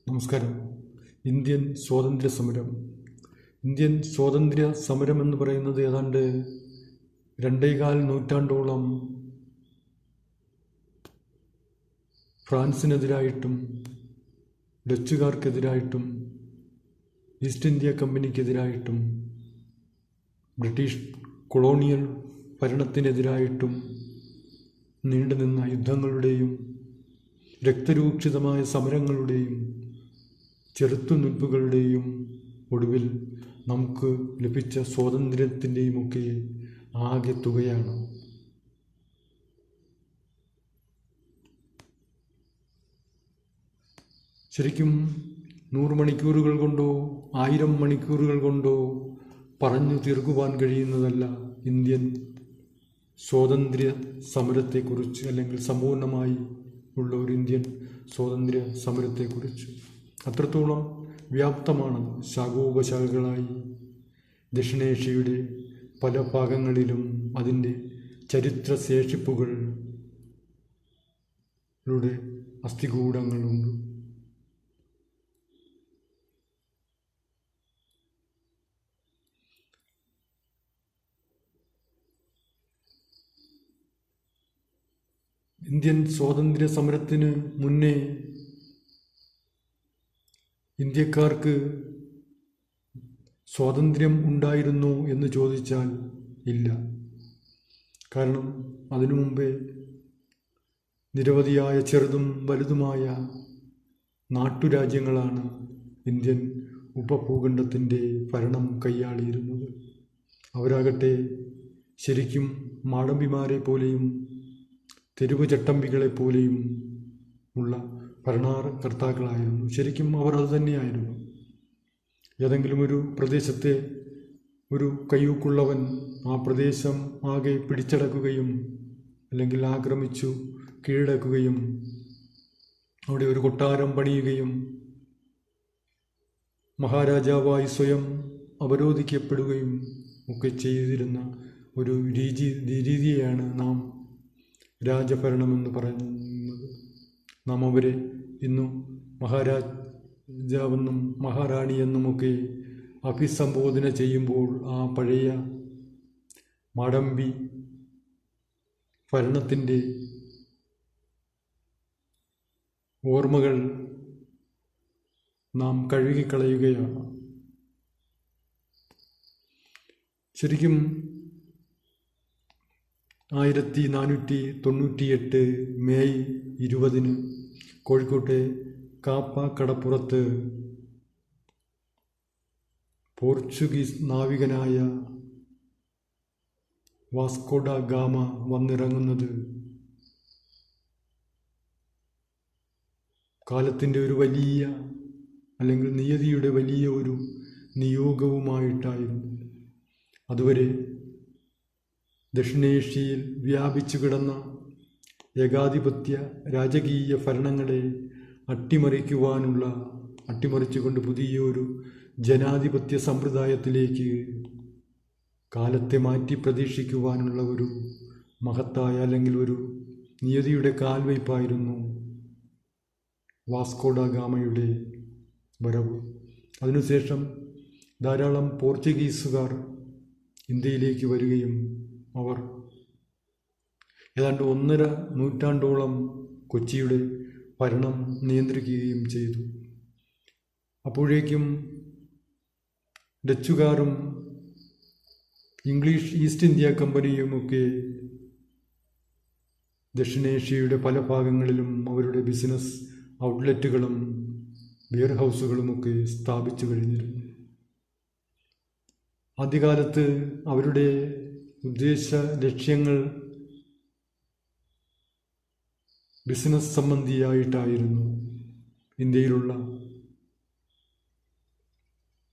നമസ്കാരം. ഇന്ത്യൻ സ്വാതന്ത്ര്യ സമരം. ഇന്ത്യൻ സ്വാതന്ത്ര്യ സമരം എന്ന് പറയുന്നത് ഏതാണ്ട് 2.25 നൂറ്റാണ്ടോളം ഫ്രാൻസിനെതിരായിട്ടും ഡച്ചുകാർക്കെതിരായിട്ടും ഈസ്റ്റ് ഇന്ത്യ കമ്പനിക്കെതിരായിട്ടും ബ്രിട്ടീഷ് കൊളോണിയൽ ഭരണത്തിനെതിരായിട്ടും നീണ്ടുനിന്ന യുദ്ധങ്ങളുടെയും രക്തരൂക്ഷിതമായ സമരങ്ങളുടെയും ചെറുത്തുനിൽപ്പുകളുടെയും ഒടുവിൽ നമുക്ക് ലഭിച്ച സ്വാതന്ത്ര്യത്തിൻ്റെയുമൊക്കെ ആകെ തുകയാണ്. ശരിക്കും 100 മണിക്കൂറുകൾ കൊണ്ടോ 1000 മണിക്കൂറുകൾ കൊണ്ടോ പറഞ്ഞു തീർക്കുവാൻ കഴിയുന്നതല്ല ഇന്ത്യൻ സ്വാതന്ത്ര്യ സമരത്തെക്കുറിച്ച്, അല്ലെങ്കിൽ സമ്പൂർണമായി ഉള്ള ഒരു ഇന്ത്യൻ സ്വാതന്ത്ര്യ സമരത്തെക്കുറിച്ച്. അത്രത്തോളം വ്യാപ്തമാണ്. ശാഖോപശാഖകളായി ദക്ഷിണേഷ്യയുടെ പല ഭാഗങ്ങളിലും അതിൻ്റെ ചരിത്രശേഷിപ്പുകളുടെ അസ്ഥികൂടങ്ങളുണ്ട്. ഇന്ത്യൻ സ്വാതന്ത്ര്യ സമരത്തിന് മുന്നേ ഇന്ത്യക്കാർക്ക് സ്വാതന്ത്ര്യം ഉണ്ടായിരുന്നു എന്ന് ചോദിച്ചാൽ ഇല്ല. കാരണം അതിനു മുമ്പേ നിരവധിയായ ചെറുതും വലുതുമായ നാട്ടുരാജ്യങ്ങളാണ് ഇന്ത്യൻ ഉപഭൂഖണ്ഡത്തിൻ്റെ ഭരണം കൈയാളിയിരുന്നത്. അവരാകട്ടെ ശരിക്കും മാടമ്പിമാരെ പോലെയും തെരുവ് ചട്ടമ്പികളെപ്പോലെയും ഉള്ള ഭരണകർത്താക്കളായിരുന്നു. ശരിക്കും അവർ അതുതന്നെയായിരുന്നു. ഏതെങ്കിലും ഒരു പ്രദേശത്തെ ഒരു കയ്യൂക്കുള്ളവൻ ആ പ്രദേശം ആകെ പിടിച്ചടക്കുകയും അല്ലെങ്കിൽ ആക്രമിച്ചു കീഴടക്കുകയും അവിടെ ഒരു കൊട്ടാരം പണിയുകയും മഹാരാജാവായി സ്വയം അവരോധിക്കപ്പെടുകയും ഒക്കെ ചെയ്തിരുന്ന ഒരു രീതിയെയാണ് നാം രാജഭരണമെന്ന് പറയുന്നത്. നാം അവരെ ഇന്നു മഹാരാജാവെന്നും മഹാറാണിയെന്നുമൊക്കെ അഭിസംബോധന ചെയ്യുമ്പോൾ ആ പഴയ മാടമ്പി ഭരണത്തിൻ്റെ ഓർമ്മകൾ നാം കഴുകിക്കളയുകയാണ്. ശരിക്കും 1498 മെയ് 20 കോഴിക്കോട്ടെ കാപ്പാക്കടപ്പുറത്ത് പോർച്ചുഗീസ് നാവികനായ വാസ്കോ ഡ ഗാമ വന്നിറങ്ങുന്നത് കാലത്തിൻ്റെ ഒരു വലിയ, അല്ലെങ്കിൽ നിയതിയുടെ വലിയ ഒരു നിയോഗവുമായിട്ടായിരുന്നു. അതുവരെ ദക്ഷിണേഷ്യയിൽ വ്യാപിച്ചു കിടന്ന ഏകാധിപത്യ രാജകീയ ഭരണങ്ങളെ അട്ടിമറിച്ചുകൊണ്ട് പുതിയൊരു ജനാധിപത്യ സമ്പ്രദായത്തിലേക്ക് കാലത്തെ മാറ്റി പ്രതീക്ഷിക്കുവാനുള്ള ഒരു മഹത്തായ, അല്ലെങ്കിൽ ഒരു നിയതിയുടെ കാൽവയ്പായിരുന്നു വാസ്കോ ഡ ഗാമയുടെ വരവ്. അതിനുശേഷം ധാരാളം പോർച്ചുഗീസുകാർ ഇന്ത്യയിലേക്ക് വരികയും അവർ ഏതാണ്ട് 1.5 നൂറ്റാണ്ടോളം കൊച്ചിയുടെ ഭരണം നിയന്ത്രിക്കുകയും ചെയ്തു. അപ്പോഴേക്കും ഡച്ചുകാരും ഇംഗ്ലീഷ് ഈസ്റ്റ് ഇന്ത്യ കമ്പനിയുമൊക്കെ ദക്ഷിണേഷ്യയുടെ പല ഭാഗങ്ങളിലും അവരുടെ ബിസിനസ് ഔട്ട്ലെറ്റുകളും വെയർ ഹൗസുകളുമൊക്കെ സ്ഥാപിച്ചു കഴിഞ്ഞിരുന്നു. ആദ്യകാലത്ത് അവരുടെ ഉദ്ദേശ ലക്ഷ്യങ്ങൾ ബിസിനസ് സംബന്ധിയായിട്ടായിരുന്നു. ഇന്ത്യയിലുള്ള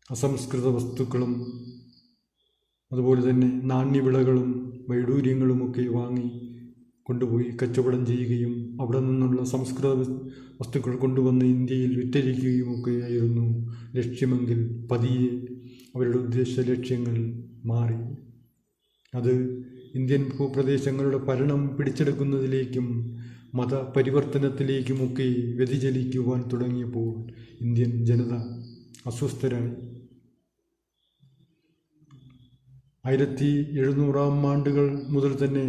അസംസ്കൃത വസ്തുക്കളും അതുപോലെ തന്നെ നാണ്യവിളകളും വൈഡൂര്യങ്ങളുമൊക്കെ വാങ്ങി കൊണ്ടുപോയി കച്ചവടം ചെയ്യുകയും അവിടെ നിന്നുള്ള സംസ്കൃത വസ്തുക്കൾ കൊണ്ടുവന്ന് ഇന്ത്യയിൽ വിറ്റഴിക്കുകയുമൊക്കെയായിരുന്നു ലക്ഷ്യമെങ്കിൽ പതിയെ അവരുടെ ഉദ്ദേശ ലക്ഷ്യങ്ങൾ മാറി. അത് ഇന്ത്യൻ ഭൂപ്രദേശങ്ങളുടെ ഭരണം പിടിച്ചെടുക്കുന്നതിലേക്കും മതപരിവർത്തനത്തിലേക്കുമൊക്കെ വ്യതിചലിക്കുവാൻ തുടങ്ങിയപ്പോൾ ഇന്ത്യൻ ജനത അസ്വസ്ഥരായി. 1700-ാം ആണ്ടുകൾ മുതൽ തന്നെ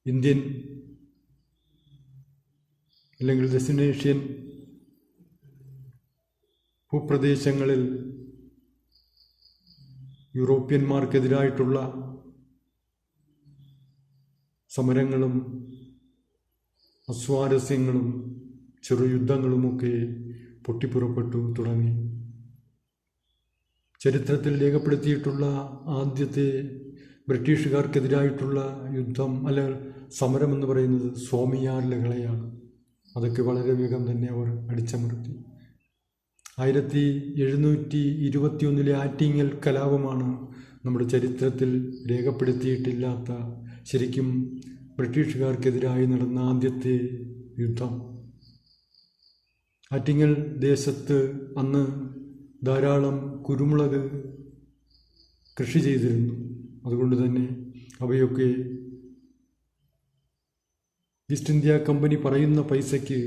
ഇന്ത്യൻ അല്ലെങ്കിൽ ദക്ഷിണേഷ്യൻ ഭൂപ്രദേശങ്ങളിൽ യൂറോപ്യന്മാർക്കെതിരായിട്ടുള്ള സമരങ്ങളും അസ്വാരസ്യങ്ങളും ചെറുയുദ്ധങ്ങളുമൊക്കെ പൊട്ടിപ്പുറപ്പെട്ടു തുടങ്ങി. ചരിത്രത്തിൽ രേഖപ്പെടുത്തിയിട്ടുള്ള ആദ്യത്തെ ബ്രിട്ടീഷുകാർക്കെതിരായിട്ടുള്ള യുദ്ധം അല്ല സമരമെന്ന് പറയുന്നത് സ്വാമിയാർ ലഹളയാണ്. അതൊക്കെ വളരെ വേഗം തന്നെ അവർ അടിച്ചമർത്തി. 1721 ആറ്റിങ്ങൽ കലാപമാണ് നമ്മുടെ ചരിത്രത്തിൽ രേഖപ്പെടുത്തിയിട്ടില്ലാത്ത ശരിക്കും ബ്രിട്ടീഷുകാർക്കെതിരായി നടന്ന ആദ്യത്തെ യുദ്ധം. ആറ്റിങ്ങൽ ദേശത്ത് അന്ന് ധാരാളം കുരുമുളക് കൃഷി ചെയ്തിരുന്നു. അതുകൊണ്ട് തന്നെ അവയൊക്കെ ഈസ്റ്റ് ഇന്ത്യ കമ്പനി പറയുന്ന പൈസയ്ക്ക്,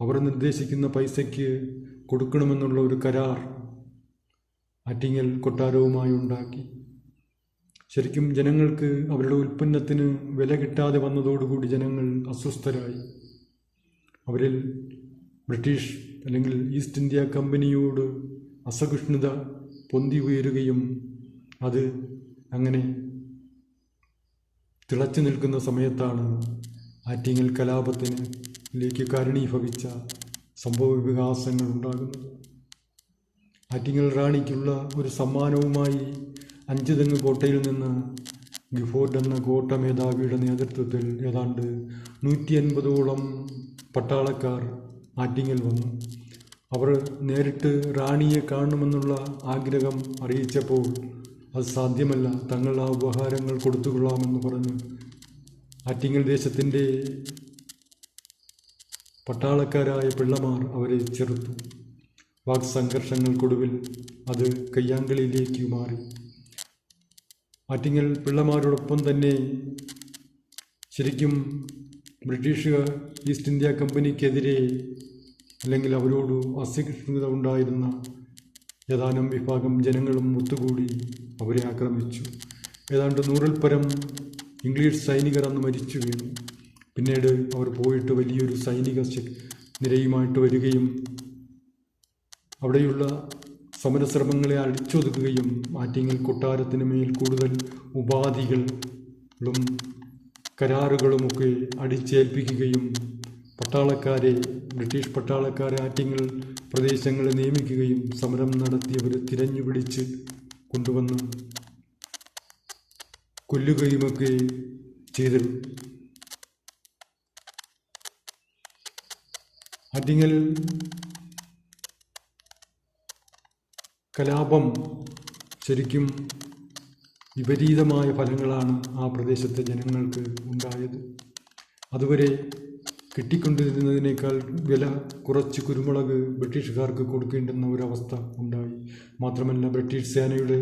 അവർ നിർദ്ദേശിക്കുന്ന പൈസയ്ക്ക് കൊടുക്കണമെന്നുള്ള ഒരു കരാർ ആറ്റിങ്ങൽ കൊട്ടാരവുമായി ഉണ്ടാക്കി. ശരിക്കും ജനങ്ങൾക്ക് അവരുടെ ഉൽപ്പന്നത്തിന് വില കിട്ടാതെ വന്നതോടുകൂടി ജനങ്ങൾ അസ്വസ്ഥരായി. അവരിൽ ബ്രിട്ടീഷ് അല്ലെങ്കിൽ ഈസ്റ്റ് ഇന്ത്യ കമ്പനിയോട് അസഹിഷ്ണുത പൊന്തി ഉയരുകയും അത് അങ്ങനെ തിളച്ചു നിൽക്കുന്ന സമയത്താണ് ആറ്റിങ്ങൽ കലാപത്തിലേക്ക് കാരണീഭവിച്ച സംഭവ വികാസങ്ങൾ ഉണ്ടാകുന്നത്. ആറ്റിങ്ങൽ റാണിക്കുള്ള ഒരു സമ്മാനവുമായി അഞ്ചുതെങ്ങ് കോട്ടയിൽ നിന്ന് ഗിഫോർഡ് എന്ന കോട്ട മേധാവിയുടെ നേതൃത്വത്തിൽ ഏതാണ്ട് 150ഓളം പട്ടാളക്കാർ ആറ്റിങ്ങൽ വന്നു. അവർ നേരിട്ട് റാണിയെ കാണണമെന്നുള്ള ആഗ്രഹം അറിയിച്ചപ്പോൾ അത് സാധ്യമല്ല, തങ്ങൾ ആ ഉപഹാരങ്ങൾ കൊടുത്തുകൊള്ളാമെന്ന് പറഞ്ഞ് ആറ്റിങ്ങൽ ദേശത്തിൻ്റെ പട്ടാളക്കാരായ പിള്ളമാർ അവരെ ചെറുത്തു. വാക്സംഘർഷങ്ങൾക്കൊടുവിൽ അത് കയ്യാങ്കളിയിലേക്ക് മാറി. ആറ്റിങ്ങൽ പിള്ളമാരോടൊപ്പം തന്നെ ശരിക്കും ബ്രിട്ടീഷുകാർ ഈസ്റ്റ് ഇന്ത്യ കമ്പനിക്കെതിരെ അല്ലെങ്കിൽ അവരോട് അസഹിഷ്ണുത ഉണ്ടായിരുന്ന ഏതാനും വിഭാഗം ജനങ്ങളും ഒത്തുകൂടി അവരെ ആക്രമിച്ചു. ഏതാണ്ട് 100-ൽ പരം ഇംഗ്ലീഷ് സൈനികർ അന്ന് മരിച്ചു വീണു. പിന്നീട് അവർ പോയിട്ട് വലിയൊരു സൈനിക നിരയുമായിട്ട് വരികയും അവിടെയുള്ള സമരശ്രമങ്ങളെ അടിച്ചൊതുക്കുകയും ആറ്റിങ്ങൽ കൊട്ടാരത്തിന് മേൽ കൂടുതൽ ഉപാധികളും കരാറുകളുമൊക്കെ അടിച്ചേൽപ്പിക്കുകയും ബ്രിട്ടീഷ് പട്ടാളക്കാരെ ആറ്റിങ്ങൽ പ്രദേശങ്ങളെ നിയമിക്കുകയും സമരം നടത്തിയവരെ തിരഞ്ഞുപിടിച്ച് കൊണ്ടുവന്ന് കൊല്ലുകയുമൊക്കെ ചെയ്തിരുന്നു. ആറ്റിങ്ങൽ കലാപം ശരിക്കും വിപരീതമായ ഫലങ്ങളാണ് ആ പ്രദേശത്തെ ജനങ്ങൾക്ക് ഉണ്ടായത്. അതുവരെ കിട്ടിക്കൊണ്ടിരുന്നതിനേക്കാൾ വില കുറച്ച് കുരുമുളക് ബ്രിട്ടീഷുകാർക്ക് കൊടുക്കേണ്ടുന്ന ഒരവസ്ഥ ഉണ്ടായി. മാത്രമല്ല ബ്രിട്ടീഷ് സേനയുടെ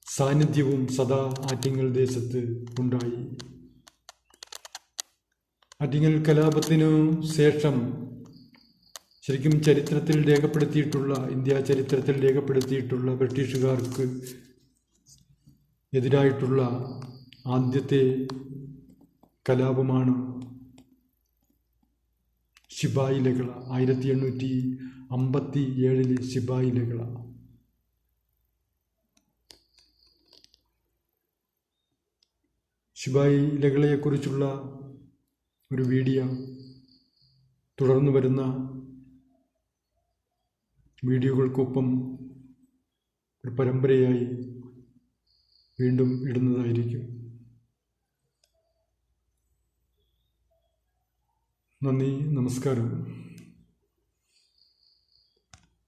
സാന്നിധ്യവും സദാ ആറ്റിങ്ങൽ ദേശത്ത് ഉണ്ടായി. ആറ്റിങ്ങൽ കലാപത്തിനു ശേഷം ശരിക്കും ചരിത്രത്തിൽ രേഖപ്പെടുത്തിയിട്ടുള്ള, ഇന്ത്യ ചരിത്രത്തിൽ രേഖപ്പെടുത്തിയിട്ടുള്ള ബ്രിട്ടീഷുകാർക്ക് എതിരായിട്ടുള്ള ആദ്യത്തെ കലാപമാണ് ശിപായി ലഹള. 1857 ശിപായി ലഹള. ശിപായി ലഹളയെക്കുറിച്ചുള്ള ഒരു വീഡിയോ തുടർന്നു വരുന്ന വീഡിയോകൾക്കൊപ്പം ഒരു പരമ്പരയായി വീണ്ടും ഇടുന്നതായിരിക്കും. നന്ദി, നമസ്കാരം.